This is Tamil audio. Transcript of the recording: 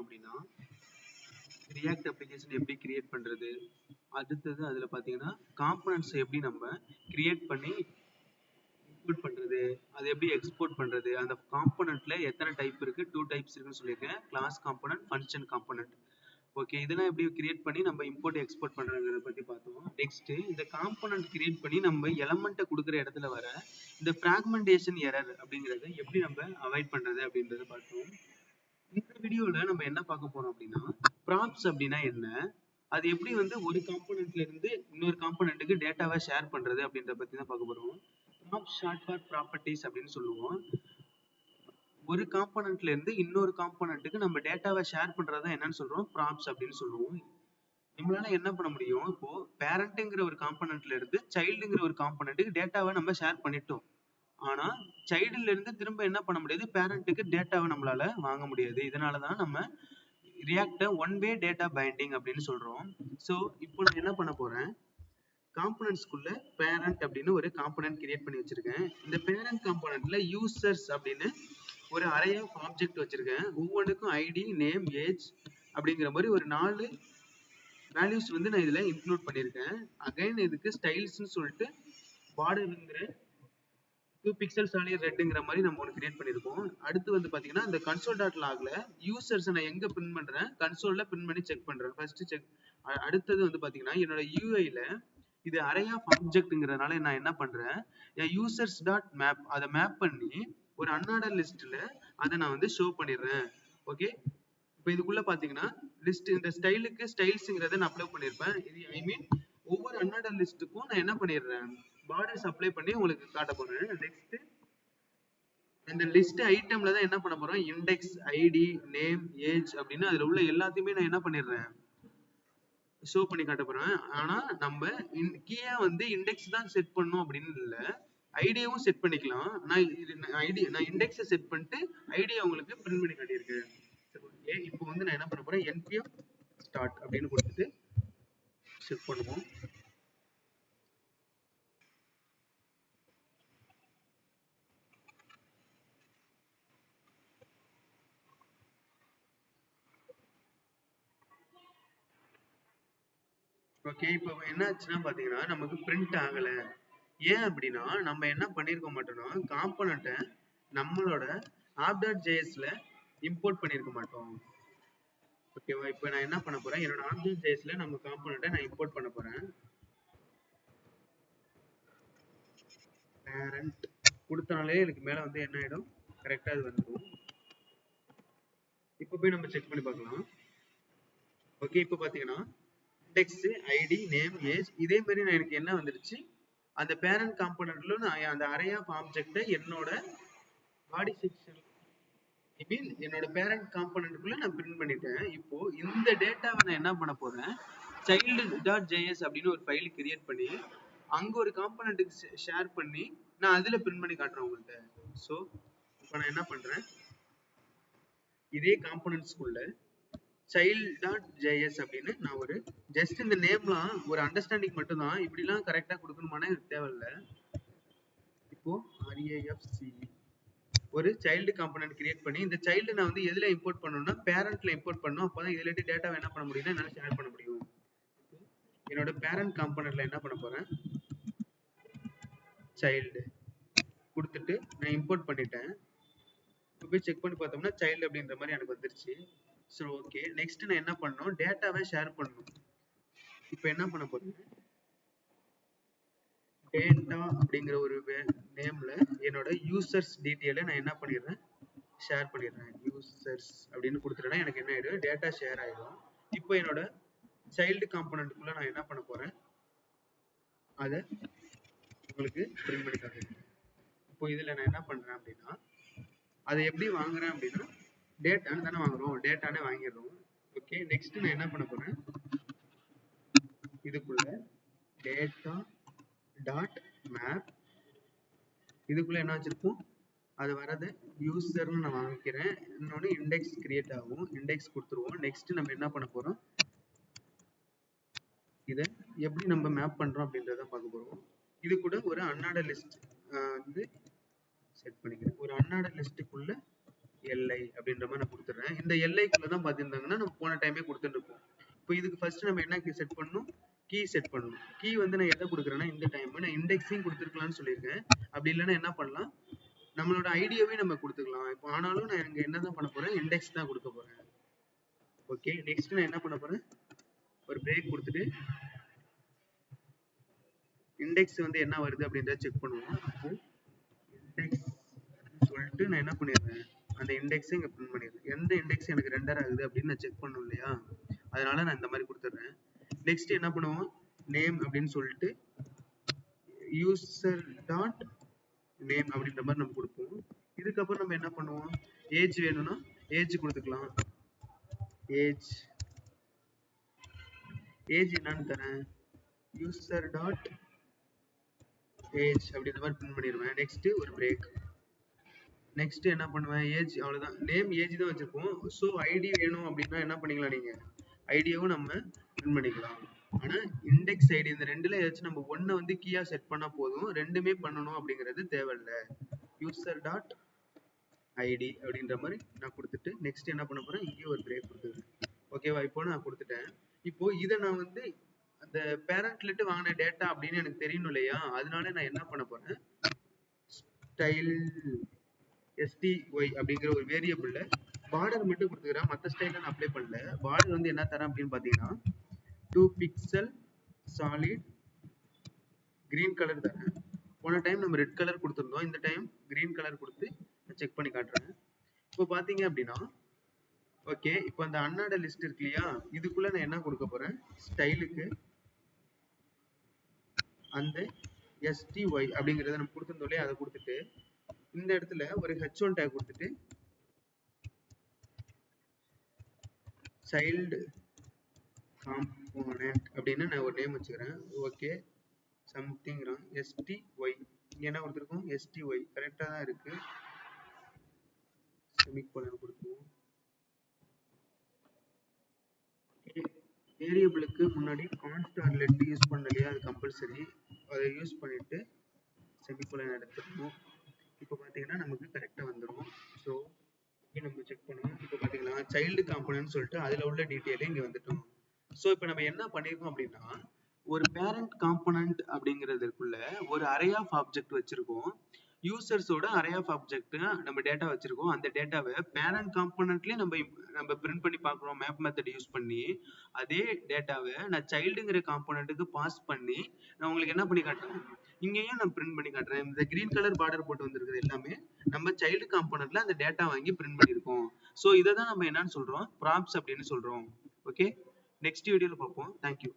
அப்படின்னா ரியாக்ட் அப்ளிகேஷன் எப்படி கிரியேட் பண்றது, அடுத்தது அதுல பாத்தீங்கன்னா காம்பனன்ட்ஸ் எப்படி நம்ம கிரியேட் பண்ணி இன்புட் பண்றது, அது எப்படி எக்ஸ்போர்ட் பண்றது, அந்த காம்பனன்ட்ல எத்தனை டைப் இருக்கு, 2 டைப்ஸ் இருக்குன்னு சொல்லியிருக்கேன், class component, function component. Okay, இதெல்லாம் எப்படி கிரியேட் பண்ணி நம்ம இம்போர்ட் எக்ஸ்போர்ட் பண்றதுங்கிறத பத்தி பார்த்தோம். நெக்ஸ்ட் இந்த காம்பனன்ட் கிரியேட் பண்ணி நம்ம எலமெண்ட்டை கொடுக்குற இடத்துல வர இந்த பிராக்மெண்டேஷன் எரர் அப்படிங்கறத எப்படி நம்ம அவாய்ட் பண்றது அப்படின்றத பார்த்தோம். இந்த வீடியோல நம்ம என்ன பார்க்க போறோம் அப்படின்னா ப்ராப்ஸ் அப்படின்னா என்ன, அது எப்படி ஒரு காம்பனன்ட்ல இருந்து இன்னொரு காம்பனன்ட்டுக்கு டேட்டாவை ஷேர் பண்றது அப்படின்றத பத்தி தான் பார்க்க போறோம். ப்ராப்ஸ் ஷார்ட் ஃபார் ப்ராப்பர்ட்டிஸ் அப்படின்னு சொல்லுவோம். ஒரு காம்பனன்ட்ல இருந்து இன்னொரு காம்பனன்ட்டுக்கு நம்ம டேட்டாவை ஷேர் பண்றதா என்னன்னு சொல்றோம், ப்ராப்ஸ் அப்படின்னு சொல்லுவோம். நம்மளால என்ன பண்ண முடியும், இப்போ பேரண்ட்ங்கிற ஒரு காம்பனன்ட்ல இருந்து சைல்டுங்கிற ஒரு காம்பனன்ட்டுக்கு டேட்டாவை நம்ம ஷேர் பண்ணிட்டோம். ஆனா சைல்டுல இருந்து திரும்ப என்ன பண்ண முடியாது, பேரண்ட்டுக்கு டேட்டாவை நம்மளால வாங்க முடியாது. இதனாலதான் நம்ம ரியாக்ட ஒன் வே டேட்டா பைண்டிங் அப்படின்னு சொல்றோம். சோ இப்போ நான் என்ன பண்ண போறேன், காம்பனன்ட்ஸ்குள்ள பேரண்ட் அப்படின்னு ஒரு காம்பனன்ட் கிரியேட் பண்ணி வச்சிருக்கேன். இந்த பேரண்ட் காம்பனன்ட்ல யூசர்ஸ் அப்படின்னு ஒரு அரே ஆஃப் ஆப்ஜெக்ட் வச்சிருக்கேன். ஒவ்வொன்றுக்கும் ஐடி, நேம், ஏஜ் அப்படிங்கிற மாதிரி ஒரு 4 வேல்யூஸ் நான் இதுல இன்க்ளூட் பண்ணிருக்கேன். அகைன் இதுக்கு ஸ்டைல்ஸ்னு சொல்லிட்டு பார்டர்ங்கிற 2 பிக்சல்ஸ் ஆலிய ரெட்ங்கிற மாதிரி நம்ம ஒன்று கிரியேட் பண்ணிருக்கோம். அடுத்து பாத்தீங்கன்னா இந்த கன்சோல் டாட் லாக்ல யூசர்ஸ் நான் எங்க பிரிண்ட் பண்றேன், கன்சோல்ல பிரிண்ட் பண்ணி செக் பண்றேன். First check. அடுத்தது பாத்தீங்கன்னா என்னோட யூஐல இது அரே ஆஃப் ஆப்ஜெக்ட்ங்கிறதுனால நான் என்ன பண்றேன், யூசர்ஸ் டாட் மேப் அதை மேப் பண்ணி ஒரு அன்ஆர்டர் லிஸ்ட்ல அதை நான் ஷோ பண்ணிடுறேன். ஓகே, இப்போ இதுக்குள்ள பாத்தீங்கன்னா லிஸ்ட் இந்த ஸ்டைலுக்கு ஸ்டைல்ஸ்ங்கிறத நான் அப்ளை பண்ணிருப்பேன். இது ஐ மீன் ஒவ்வொரு அன்ஆர்டர் லிஸ்ட்டுக்கும் நான் என்ன பண்ணிடுறேன், பார்டர்ஸ் அப்ளை பண்ணி உங்களுக்கு காட்ட போறேன். நெக்ஸ்ட் இந்த லிஸ்ட் ஐட்டம்ல தான் என்ன பண்ண போறோம், இண்டெக்ஸ், ஐடி, நேம், ஏஜ் அப்படின்னு அதுல உள்ள எல்லாத்தையுமே நான் என்ன பண்ணிடுறேன், ஷோ பண்ணி காட்ட போறேன். ஆனா நம்ம கீயா இண்டெக்ஸ் தான் செட் பண்ணணும் அப்படின்னு இல்ல, ஐடியாவும் செட் பண்ணிக்கலாம். நான் இண்டெக்ஸை செட் பண்ணிட்டு ஐடியா உங்களுக்கு பிரிண்ட் பண்ணி காட்டியிருக்கேன். இப்போ நான் என்ன பண்ண போறேன், npm start அப்படின்னு கொடுத்துட்டு செக் பண்ணுவோம். ஓகே, இப்போ என்ன ஆச்சுன்னா பாத்தீங்கன்னா நமக்கு பிரிண்ட் ஆகல. ஏன் அப்படின்னா நம்ம என்ன பண்ணிருக்க மாட்டோம்னா காம்பனண்ட்டை நம்மளோட app.jsல இம்போர்ட் பண்ணிருக்க மாட்டோம். ஓகேவா, இப்போ நான் என்ன பண்ண போறேன், என்னோட app.jsல நம்ம காம்பனண்ட்டை நான் இம்போர்ட் பண்ண போறேன். பேரண்ட் கொடுத்தனாலே எனக்கு மேல என்ன ஆயிடும், கரெக்டா அது வந்துடும். இப்போ போய் நம்ம செக் பண்ணி பார்க்கலாம். ஓகே, இப்போ பாத்தீங்கன்னா இண்டெக்ஸ், ஐடி, நேம், ஏஜ் இதே மாதிரி நான் எனக்கு என்ன வந்துருச்சு, அந்த பேரண்ட் காம்பனன்ட்ல நான் அந்த அரே ஆஃப் ஆப்ஜெக்ட்டை என்னோட பாடி செக்ஷன் ஐ மீன் என்னோட பேரண்ட் காம்பனன்ட்குள்ள நான் பிரிண்ட் பண்ணிட்டேன். இப்போ இந்த டேட்டாவை நான் என்ன பண்ண போறேன், child.js அப்படின்னு ஒரு ஃபைல் கிரியேட் பண்ணி அங்க ஒரு காம்பனன்ட்டுக்கு ஷேர் பண்ணி நான் அதுல பிரிண்ட் பண்ணி காட்டுறேன் உங்கள்கிட்ட. ஸோ இப்போ நான் என்ன பண்றேன், இதே காம்பனன்ட்ஸ்குள்ள child.js அப்படின்னு நான் ஒரு ஜஸ்ட் இந்த நேம்லாம் ஒரு அண்டர்ஸ்டாண்டிங் மட்டும் தான், இப்படிலாம் கரெக்டா கொடுக்கணுமான தேவையில்ல. இப்போ RAFC ஒரு சைல்டு காம்பனன்ட் கிரியேட் பண்ணி இந்த சைல்டு நான் எதுல இம்போர்ட் பண்ணணும்னா பேரண்ட்ல இம்போர்ட் பண்ணணும். அப்பதான் இதுல டேட்டாவை என்ன பண்ண முடியும்னா என்னால ஷேர் பண்ண முடியும். என்னோட பேரண்ட் காம்பனன்ட்ல என்ன பண்ண போறேன், சைல்டு கொடுத்துட்டு நான் இம்போர்ட் பண்ணிட்டேன். போய் செக் பண்ணி பார்த்தோம்னா சைல்டு அப்படின்ற மாதிரி எனக்கு வந்துருச்சு. ஸோ ஓகே, நெக்ஸ்ட் நான் என்ன பண்ணணும், டேட்டாவை ஷேர் பண்ணணும். இப்போ என்ன பண்ண போறேன், டேட்டா அப்படிங்கிற ஒரு நேம்ல என்னோட யூசர்ஸ் டீட்டெயிலை நான் என்ன பண்ணிடுறேன், ஷேர் பண்ணிடுறேன். யூசர்ஸ் அப்படின்னு கொடுத்துட்டேன்னா எனக்கு என்ன ஆயிடும், டேட்டா ஷேர் ஆயிடும். இப்போ என்னோட சைல்டு காம்பனன்ட்குள்ள நான் என்ன பண்ண போறேன், அதை உங்களுக்கு பிரிண்ட் பண்ணி காட்டுறேன். இப்போ இதுல நான் என்ன பண்றேன் அப்படின்னா, அதை எப்படி வாங்குறேன் அப்படின்னா டேட்டான்னு தானே வாங்குறோம், டேட்டானே வாங்கிடுறோம். ஓகே, நெக்ஸ்ட் நான் என்ன பண்ண போறேன், இதுக்குள்ள டேட்டா டாட் மேப் இதுக்குள்ள என்ன வச்சிருக்கோம், அது வரது யூசர்னு நான் வாங்கிக்கிறேன். இன்னொன்று இண்டெக்ஸ் கிரியேட் ஆகும், இண்டெக்ஸ் கொடுத்துருவோம். நெக்ஸ்ட் நம்ம என்ன பண்ண போறோம், இதை எப்படி நம்ம மேப் பண்றோம் அப்படின்றத பார்க்க போறோம். இது கூட ஒரு அன்ஆர்டர் லிஸ்ட் செட் பண்ணிக்கிறேன். ஒரு அன்ஆர்டர் லிஸ்ட்டுக்குள்ள எல்ஐ அப்படின்ற மாதிரி நான் கொடுத்துட்றேன். இந்த எல்ஐக்குள்ள தான் பார்த்துருந்தாங்கன்னா நம்ம போன டைமே கொடுத்துட்டு இருப்போம். இப்போ இதுக்கு ஃபர்ஸ்ட் நம்ம என்ன செட் பண்ணணும், கீ செட் பண்ணணும். கீ வந்து நான் எதை கொடுக்குறேன்னா இந்த டைம் நான் இண்டெக்ஸையும் கொடுத்துருக்கலாம்னு சொல்லியிருக்கேன். அப்படி இல்லைன்னா என்ன பண்ணலாம், நம்மளோட ஐடியாவே நம்ம கொடுத்துக்கலாம். இப்போ ஆனாலும் நான் இங்க என்னதான் பண்ண போறேன், இண்டெக்ஸ் தான் கொடுக்க போறேன். ஓகே, நெக்ஸ்ட் நான் என்ன பண்ண போறேன், ஒரு பிரேக் கொடுத்துட்டு இண்டெக்ஸ் வந்து என்ன வருது அப்படின்றத செக் பண்ணுவோம். அப்போ இண்டெக்ஸ் சொல்லிட்டு நான் என்ன பண்ணிடுறேன், அந்த இண்டெக்ஸை இங்க பிரிண்ட் பண்ணிடுறேன். எந்த இண்டெக்ஸ் எனக்கு ரெண்டர் ஆகுது அப்படின்னு நான் செக் பண்ணணும் இல்லையா, அதனால நான் இந்த மாதிரி கொடுத்துட்றேன். நெக்ஸ்ட் என்ன பண்ணுவோம், நேம் அப்படின்னு சொல்லிட்டு யூசர் டாட் நேம் அப்படின்ற மாதிரி நம்ம கொடுப்போம். இதுக்கப்புறம் நம்ம என்ன பண்ணுவோம், ஏஜ் வேணும்னா ஏஜ் கொடுத்துக்கலாம். ஏஜ் என்னன்னு தரேன், யூசர் டாட் ஏஜ் அப்படின்ற மாதிரி பிரிண்ட் பண்ணிடுவேன். நெக்ஸ்ட் ஒரு பிரேக். நெக்ஸ்ட் என்ன பண்ணுவேன், ஏஜ், அவ்வளவுதான். நேம் ஏஜ் தான் வச்சிருப்போம். ஸோ ஐடி வேணும் அப்படின்னா என்ன பண்ணிக்கலாம், நீங்க ஐடியாவும் நம்ம பிரிண்ட் பண்ணிக்கலாம். ஆனா இண்டெக்ஸ் ஐடி இந்த ரெண்டுல ஏதாச்சும் நம்ம ஒன்னை வந்து கீயா செட் பண்ணா போதும், ரெண்டுமே பண்ணணும் அப்படிங்கிறது தேவையில்லை. யூசர் டாட் ஐடி அப்படின்ற மாதிரி நான் கொடுத்துட்டு நெக்ஸ்ட் என்ன பண்ண போறேன், இங்கே ஒரு பிரேக் கொடுத்துருக்கேன். ஓகேவா, இப்போ நான் கொடுத்துட்டேன். இப்போ இதை நான் வந்து அந்த பேரண்ட்லிட்டு வாங்கின டேட்டா அப்படின்னு எனக்கு தெரியணும் இல்லையா, அதனால நான் என்ன பண்ண போறேன், ஸ்டைல் stY அப்படிங்கிற ஒரு வேரியபிள்ல பார்டர் மட்டும் கொடுத்துக்கிறேன். மற்ற ஸ்டைல நான் அப்ளை பண்ணல. பார்டர் வந்து என்ன தரேன் அப்படின்னு பாத்தீங்கன்னா 2 pixel சாலிட் கிரீன் கலர் தரேன். போன டைம் நம்ம ரெட் கலர் கொடுத்துருந்தோம், இந்த டைம் கிரீன் கலர் கொடுத்து செக் பண்ணி காட்டுறேன். இப்போ பாத்தீங்க அப்படின்னா ஓகே, இப்போ அந்த அன்னாட லிஸ்ட் இருக்கு இல்லையா, இதுக்குள்ள நான் என்ன கொடுக்க போறேன், ஸ்டைலுக்கு அந்த stY அப்படிங்கறத நம்ம கொடுத்துருந்தோம் இல்லையா, அதை கொடுத்துட்டு இந்த இடத்துல ஒரு h1 டேக் கொடுத்துட்டு சைல்டு காம்போனன்ட் அப்படின்னு நான் ஒரு நேம் வச்சுக்கிறேன். ஓகே, சம்திங் ராங், stY இங்க என்ன கொடுத்துருக்கோம், stY கரெக்டா தான் இருக்கு. செமிகோலன் கொடுத்துருவோம். வேரியபிளுக்கு முன்னாடி கான்ஸ்ட் ஆர் லெட் யூஸ் பண்ணலையா, அது கம்பல்சரி. அதை யூஸ் பண்ணிட்டு செமிகோலன் எடுத்துக்கணும். இப்போ பார்த்தீங்கன்னா நமக்கு கரெக்டாக வந்துடும். ஸோ இங்கே நம்ம செக் பண்ணுவோம். இப்போ பார்த்தீங்கன்னா சைல்டு காம்போனன்ட் சொல்லிட்டு அதில் உள்ள டீட்டெயிலே இங்கே வந்துட்டோம். ஸோ இப்போ நம்ம என்ன பண்ணியிருக்கோம் அப்படின்னா, ஒரு பேரண்ட் காம்போனன்ட் அப்படிங்கிறதுக்குள்ள ஒரு அரே ஆஃப் ஆப்ஜெக்ட் வச்சிருக்கோம். யூசர்ஸோட அரே ஆஃப் ஆப்ஜெக்ட் நம்ம டேட்டா வச்சிருக்கோம். அந்த டேட்டாவை பேரண்ட் காம்போனன்ட்லயே நம்ம பிரிண்ட் பண்ணி பார்க்குறோம் மேப் மெத்தட் யூஸ் பண்ணி. அதே டேட்டாவை நான் சைல்டுங்கிற காம்போனன்ட்டுக்கு பாஸ் பண்ணி நான் உங்களுக்கு என்ன பண்ணி காட்டுறேன், இங்கேயும் நான் பிரிண்ட் பண்ணி காட்டுறேன். இந்த கிரீன் கலர் பார்டர் போட்டு வந்திருக்கிறது எல்லாமே நம்ம சைல்டு காம்போனன்ட்ல அந்த டேட்டா வாங்கி பிரிண்ட் பண்ணியிருக்கோம். ஸோ இதை தான் நம்ம என்னன்னு சொல்றோம், ப்ராப்ஸ் அப்படின்னு சொல்றோம். ஓகே, நெக்ஸ்ட் வீடியோல பார்ப்போம். தேங்க்யூ.